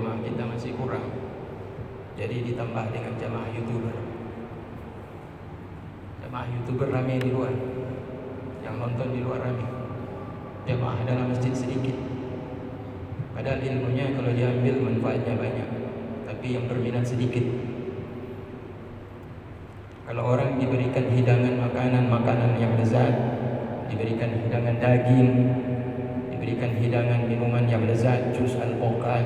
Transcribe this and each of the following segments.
jamaah kita masih kurang. Jadi ditambah dengan jamaah YouTuber. Jamaah YouTuber ramai di luar, yang nonton di luar ramai. Jamaah dalam masjid sedikit. Padahal ilmunya kalau diambil manfaatnya banyak, tapi yang berminat sedikit. Kalau orang diberikan hidangan makanan yang lezat, diberikan hidangan daging, diberikan hidangan minuman yang lezat, jus alpukat,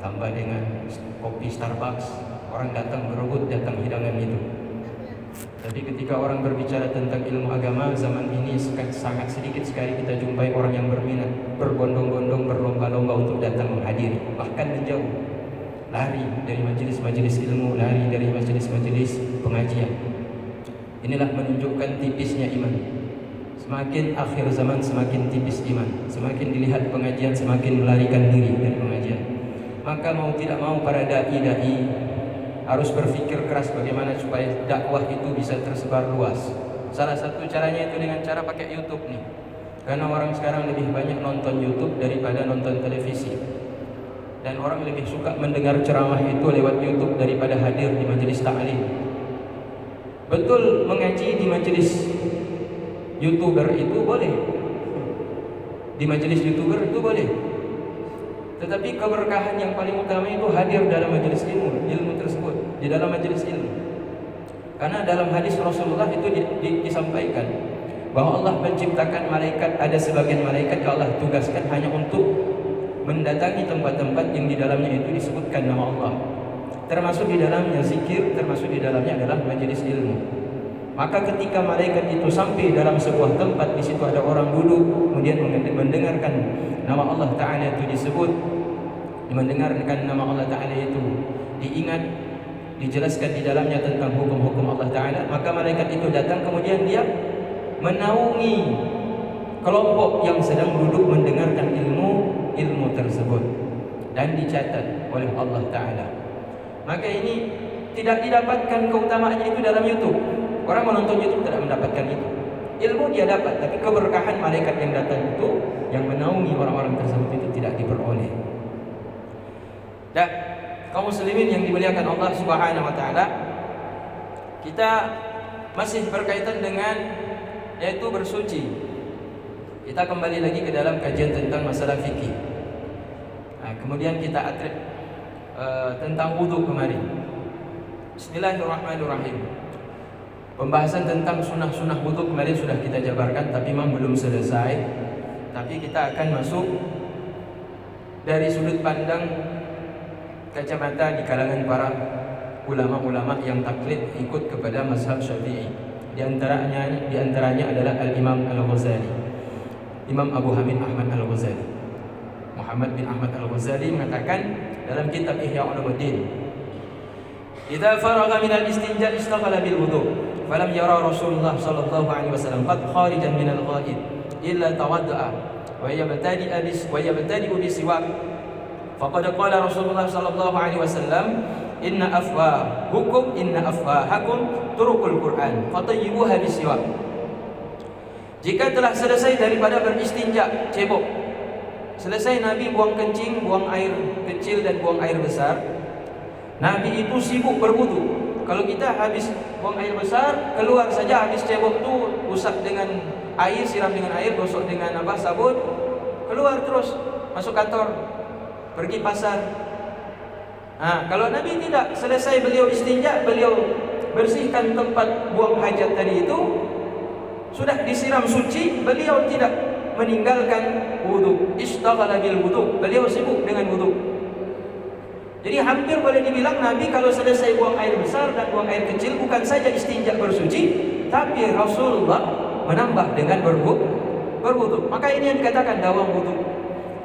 tambah dengan kopi Starbucks, orang datang berebut datang hidangan itu. Tapi ketika orang berbicara tentang ilmu agama zaman ini sangat sedikit sekali kita jumpai orang yang berminat, berbondong-bondong, berlomba-lomba untuk datang menghadiri, bahkan menjauh, lari dari majelis-majelis ilmu, lari dari majelis-majelis pengajian. Inilah menunjukkan tipisnya iman. Semakin akhir zaman semakin tipis iman, semakin dilihat pengajian semakin melarikan diri dari pengajian. Maka mau tidak mau para dai-dai harus berpikir keras bagaimana supaya dakwah itu bisa tersebar luas. Salah satu caranya itu dengan cara pakai YouTube nih. Karena orang sekarang lebih banyak nonton YouTube daripada nonton televisi. Dan orang lebih suka mendengar ceramah itu lewat YouTube daripada hadir di majelis ta'lim. Betul, mengaji di majelis YouTuber itu boleh. Di majelis YouTuber itu boleh. Tetapi keberkahan yang paling utama itu hadir dalam majelis ilmu tersebut, di dalam majelis ilmu. Karena dalam hadis Rasulullah itu disampaikan bahwa Allah menciptakan malaikat, ada sebagian malaikat yang Allah tugaskan hanya untuk mendatangi tempat-tempat yang di dalamnya itu disebutkan nama Allah. Termasuk di dalamnya zikir, termasuk di dalamnya adalah majelis ilmu. Maka ketika malaikat itu sampai dalam sebuah tempat, di situ ada orang duduk, kemudian mendengarkan nama Allah Ta'ala itu disebut, mendengarkan nama Allah Ta'ala itu diingat, dijelaskan di dalamnya tentang hukum-hukum Allah Ta'ala, maka malaikat itu datang, kemudian dia menaungi kelompok yang sedang duduk mendengarkan ilmu tersebut dan dicatat oleh Allah Ta'ala. Maka ini tidak didapatkan keutamaannya itu dalam YouTube. Orang menonton YouTube tidak mendapatkan itu. Ilmu dia dapat, tapi keberkahan malaikat yang datang itu, yang menaungi orang-orang tersebut itu tidak diperoleh. Dan kaum muslimin yang dimuliakan Allah Subhanahu wa taala, kita masih berkaitan dengan yaitu bersuci. Kita kembali lagi ke dalam kajian tentang masalah fikih. Nah, kemudian kita tentang wudu kemarin. Bismillahirrahmanirrahim. Pembahasan tentang sunnah-sunnah wudu kemarin sudah kita jabarkan, tapi memang belum selesai. Tapi kita akan masuk dari sudut pandang kacamata di kalangan para ulama-ulama yang taklid ikut kepada mazhab Syafi'i. Di antaranya adalah Al-Imam Al-Ghazali, Imam Abu Hamid Ahmad Al-Ghazali. Muhammad bin Ahmad Al-Ghazali mengatakan dalam kitab Ihya Ulumuddin, "Idza faragha min al-istinja istaghala bil wudu, falam yara Rasulullah sallallahu alaihi wasallam qad kharijan min al-ghaid illa tawadda'a wa yabtadi'u bi siwak. Faqad qala Rasulullah sallallahu alaihi wasallam, inna afwahakum turukul Qur'an fatayyibuha bi siwak." Jika telah selesai daripada beristinja, cebok, selesai Nabi buang kencing, buang air kecil dan buang air besar, Nabi itu sibuk berwudu. Kalau kita habis buang air besar, keluar saja habis cebok tu, usap dengan air, siram dengan air, gosok dengan sabun, keluar terus, masuk kantor, pergi pasar. Kalau Nabi tidak, selesai beliau istinja, beliau bersihkan tempat buang hajat tadi itu, sudah disiram suci, beliau tidak meninggalkan wudu. Ishtaghala bil wudu, beliau sibuk dengan wudu. Jadi hampir boleh dibilang Nabi kalau selesai buang air besar dan buang air kecil, bukan saja istinja bersuci, tapi Rasulullah menambah dengan berwudu. Maka ini yang dikatakan dawam wudu.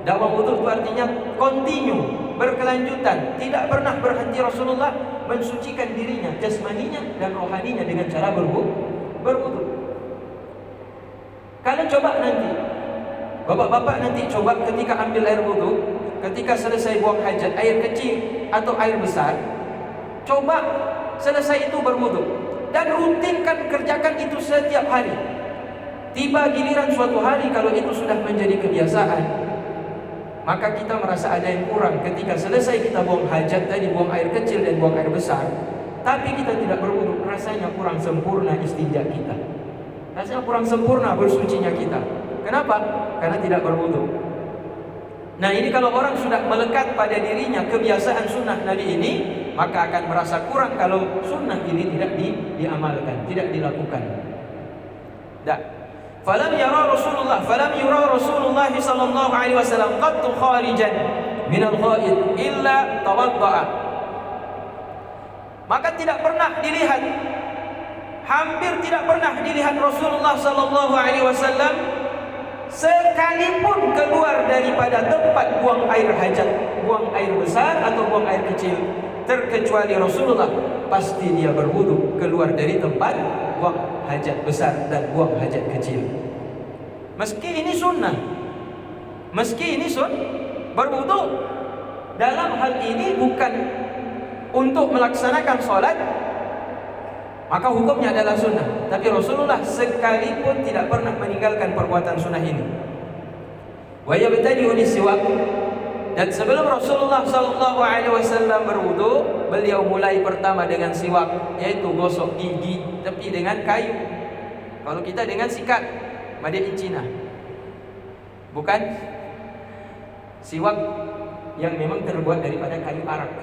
Dawam wudu itu artinya continue, berkelanjutan, tidak pernah berhenti Rasulullah mensucikan dirinya, jasmaninya dan rohaninya dengan cara berwudu. Kalian coba nanti, bapak-bapak nanti coba ketika ambil air wudu, ketika selesai buang hajat, air kecil atau air besar, coba selesai itu berwudu dan rutinkan, kerjakan itu setiap hari. Tiba giliran suatu hari kalau itu sudah menjadi kebiasaan, maka kita merasa ada yang kurang. Ketika selesai kita buang hajat tadi, buang air kecil dan buang air besar, tapi kita tidak berwudu, rasanya kurang sempurna istinja kita, rasanya kurang sempurna bersucinya kita. Kenapa? Karena tidak berwudu. Nah, ini kalau orang sudah melekat pada dirinya kebiasaan sunnah Nabi ini, maka akan merasa kurang kalau sunnah ini tidak diamalkan, tidak dilakukan. Falam yura Rasulullah sallallahu alaihi wasallam qattu kharijan min al-ghaid illa tawadda'a. Maka tidak pernah dilihat, hampir tidak pernah dilihat Rasulullah sallallahu alaihi wasallam sekalipun keluar daripada tempat buang air hajat, buang air besar atau buang air kecil, terkecuali Rasulullah pasti dia berwudu keluar dari tempat buang hajat besar dan buang hajat kecil. Meski ini sunnah, meski ini berwudu dalam hal ini bukan untuk melaksanakan sholat, maka hukumnya adalah sunnah. Tapi Rasulullah sekalipun tidak pernah meninggalkan perbuatan sunnah ini. Wa yabtadi'u bis-siwak, dan sebelum Rasulullah sallallahu alaihi wasallam berwudu, beliau mulai pertama dengan siwak, yaitu gosok gigi, tapi dengan kayu. Kalau kita dengan sikat, made in Cina, bukan siwak yang memang terbuat daripada kayu arak.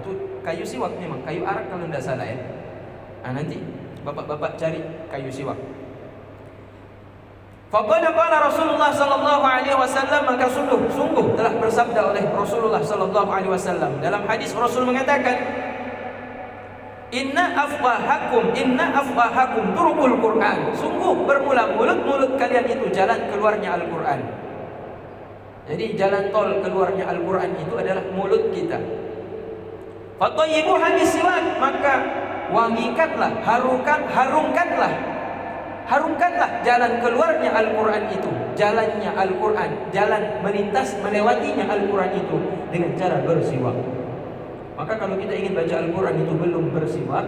Itu kayu siwak memang, kayu arak kalau tidak salah ya. Nanti bapak-bapak cari kayu siwak. Faqala Rasulullah sallallahu alaihi wasallam, maka sungguh telah bersabda oleh Rasulullah sallallahu alaihi wasallam dalam hadis. Rasul mengatakan, Inna afwahakum turukul Quran. Sungguh bermula mulut kalian itu jalan keluarnya Al-Quran. Jadi jalan tol keluarnya Al-Quran itu adalah mulut kita. Fatayyibuha bisiwak, maka wangikanlah, harumkanlah jalan keluarnya Al-Quran itu, jalannya Al-Quran, jalan melewatinya Al-Quran itu dengan cara bersiwak. Maka kalau kita ingin baca Al-Quran itu belum bersiwak,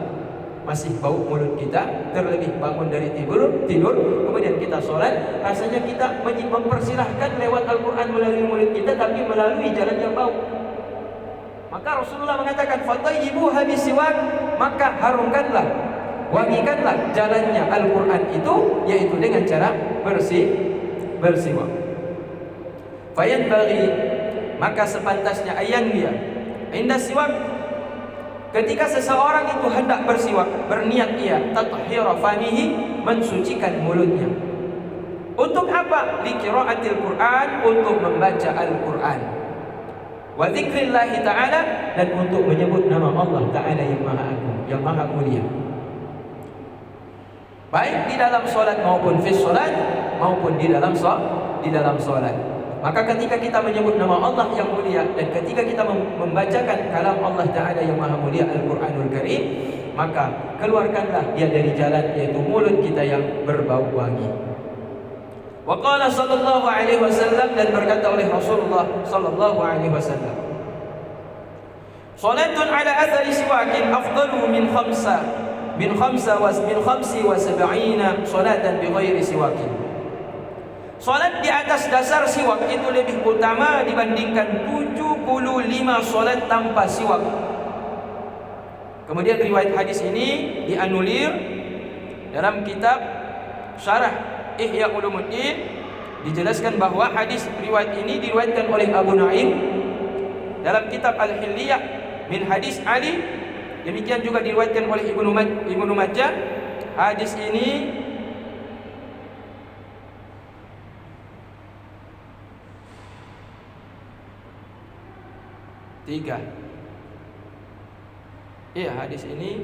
masih bau mulut kita, terlebih bangun dari tidur, kemudian kita sholat, rasanya kita mempersilahkan lewat Al-Quran melalui mulut kita, tapi melalui jalan yang bau. Maka Rasulullah mengatakan, fatayyibuha bisiwak, maka harumkanlah, wangikanlah jalannya Al-Quran itu, yaitu dengan cara bersiwak. Fayanbaghi, maka sepantasnya ayang dia indah siwak, ketika seseorang itu hendak bersiwak, berniat ia tathhira famihi, mensucikan mulutnya. Untuk apa? Liqiraatil Quran, untuk membaca Al-Quran. Wa dzikrillahi ta'ala, dan untuk menyebut nama Allah Ta'ala yang Maha Agung, yang Maha Mulia. Baik di dalam solat maupun fi solat, maupun di dalam solat. Maka ketika kita menyebut nama Allah yang mulia, dan ketika kita membacakan kalam Allah Ta'ala yang Maha Mulia, Al-Quranul Karim, maka keluarkanlah dia dari jalan, yaitu mulut kita yang berbau wangi. Wa qala sallallahu alaihi wasallam, dan berkata oleh Rasulullah sallallahu alaihi wasallam, salatun ala athari siwakin afdalu min khamsi wa sab'ina salatan bi ghairi siwakin. Salat di atas dasar siwak itu lebih utama dibandingkan 75 salat tanpa siwak. Kemudian riwayat hadis ini dianulir dalam kitab Syarah Ihya Ulumuddin. Dijelaskan bahwa hadis riwayat ini diriwayatkan oleh Abu Nu'aim dalam kitab Al-Hilyah min hadis Ali. Demikian juga diriwayatkan oleh Ibnu Majah. Hadis ini tiga. Iya, hadis ini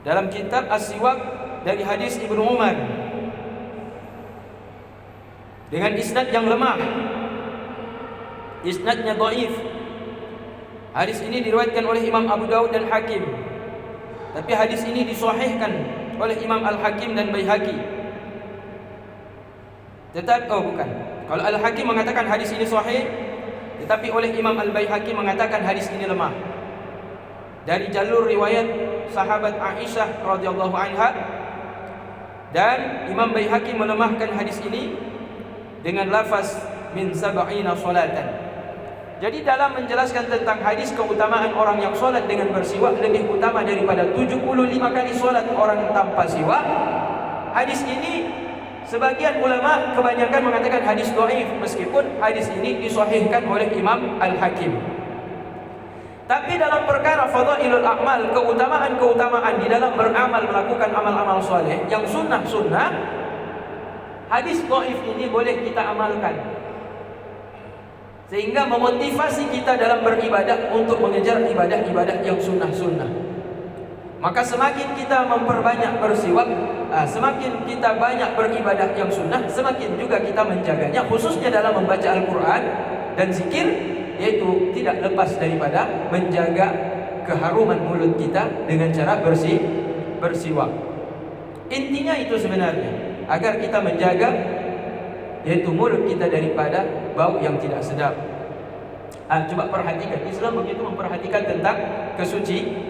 dalam kitab As-Siwak dari hadis Ibnu Umar dengan isnad yang lemah, isnadnya dhaif. Hadis ini diriwayatkan oleh Imam Abu Dawud dan Hakim, tapi hadis ini disahihkan oleh Imam Al-Hakim dan Baihaqi. Kalau Al-Hakim mengatakan hadis ini sahih, tetapi oleh Imam Al-Baihaqi mengatakan hadis ini lemah. Dari jalur riwayat sahabat Aisyah radhiyallahu anha, dan Imam Baihaqi melemahkan hadis ini dengan lafaz min 70 salatan. Jadi dalam menjelaskan tentang hadis keutamaan orang yang solat dengan bersiwak lebih utama daripada 75 kali solat orang tanpa siwak, hadis ini sebagian ulama kebanyakan mengatakan hadis dhaif, meskipun hadis ini disahihkan oleh Imam Al-Hakim. Tapi dalam perkara fadailul a'mal, keutamaan-keutamaan di dalam beramal, melakukan amal-amal soleh yang sunnah-sunnah, hadis dhaif ini boleh kita amalkan, sehingga memotivasi kita dalam beribadah untuk mengejar ibadah-ibadah yang sunnah-sunnah. Maka semakin kita memperbanyak bersiwak, semakin kita banyak beribadah yang sunnah, semakin juga kita menjaganya, khususnya dalam membaca Al-Quran dan zikir, yaitu tidak lepas daripada menjaga keharuman mulut kita dengan cara bersiwak. Intinya itu sebenarnya, agar kita menjaga yaitu mulut kita daripada bau yang tidak sedap. Coba perhatikan, Islam begitu memperhatikan tentang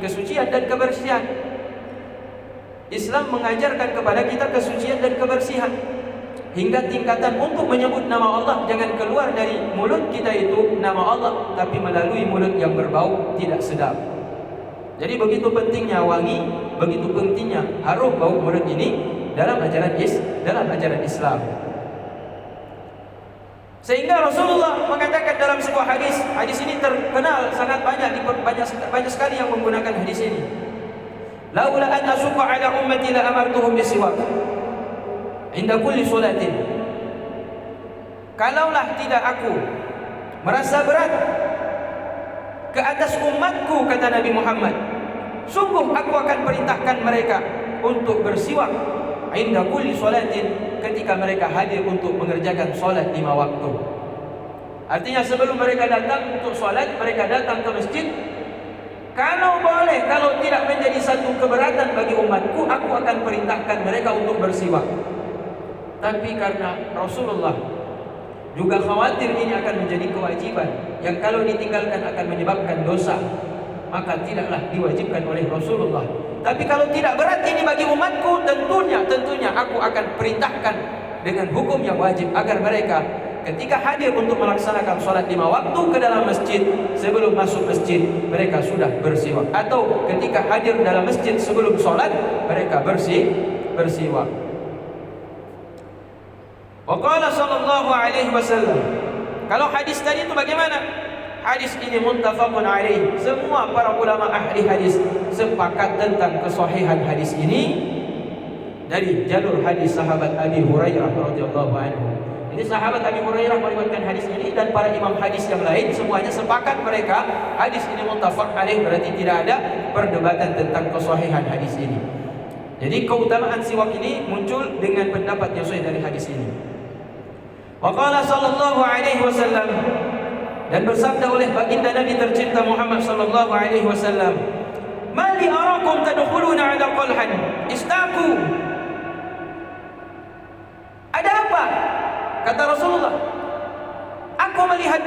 kesucian dan kebersihan. Islam mengajarkan kepada kita kesucian dan kebersihan, hingga tingkatan untuk menyebut nama Allah jangan keluar dari mulut kita itu nama Allah, tapi melalui mulut yang berbau tidak sedap. Jadi begitu pentingnya wangi, begitu pentingnya harum bau mulut ini dalam ajaran Islam. Sehingga Rasulullah mengatakan dalam sebuah hadis ini terkenal sangat banyak sekali yang menggunakan hadis ini. Laula an asyqa ala ummati la amartuhum bisiwak inda kulli salatin. Kalaulah tidak aku merasa berat ke atas umatku, kata Nabi Muhammad, sungguh aku akan perintahkan mereka untuk bersiwak inda kulli salatin, ketika mereka hadir untuk mengerjakan solat 5 waktu. Artinya sebelum mereka datang untuk solat, mereka datang ke masjid. Kalau boleh, kalau tidak menjadi satu keberatan bagi umatku, aku akan perintahkan mereka untuk bersiwak. Tapi karena Rasulullah juga khawatir ini akan menjadi kewajiban yang kalau ditinggalkan akan menyebabkan dosa, maka tidaklah diwajibkan oleh Rasulullah. Tapi kalau tidak berat ini bagi umatku, tentunya aku akan perintahkan dengan hukum yang wajib, agar mereka ketika hadir untuk melaksanakan sholat 5 waktu ke dalam masjid, sebelum masuk masjid mereka sudah bersiwak, atau ketika hadir dalam masjid sebelum sholat mereka bersiwak. Waqala sallallahu alaihi wasallam. Kalau hadis tadi itu bagaimana? Hadis ini muttafaqun alaih. Semua para ulama ahli hadis sepakat tentang kesahihan hadis ini dari jalur hadis sahabat Abi Hurairah radhiyallahu anhu. Jadi sahabat Abi Hurairah meriwayatkan hadis ini, dan para imam hadis yang lain semuanya sepakat mereka hadis ini muttafaq alaih, berarti tidak ada perdebatan tentang kesahihan hadis ini. Jadi keutamaan siwak ini muncul dengan pendapat yang sahih dari hadis ini. Waqala sallallahu alaihi wasallam, dan bersabda oleh baginda Nabi tercinta Muhammad sallallahu alaihi wasallam, "Mali arakum tadkhuluna ala qalhan istaku." Ada apa? Kata Rasulullah, aku melihat